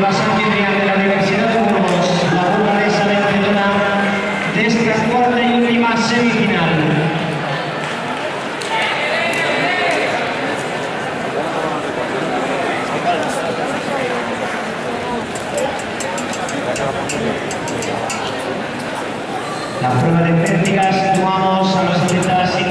nueva anfitrión de la Universidad de Burgos, la burgalesa vencedora de esta cuarta y última semifinal. La prueba de técnicas situamos a los atletas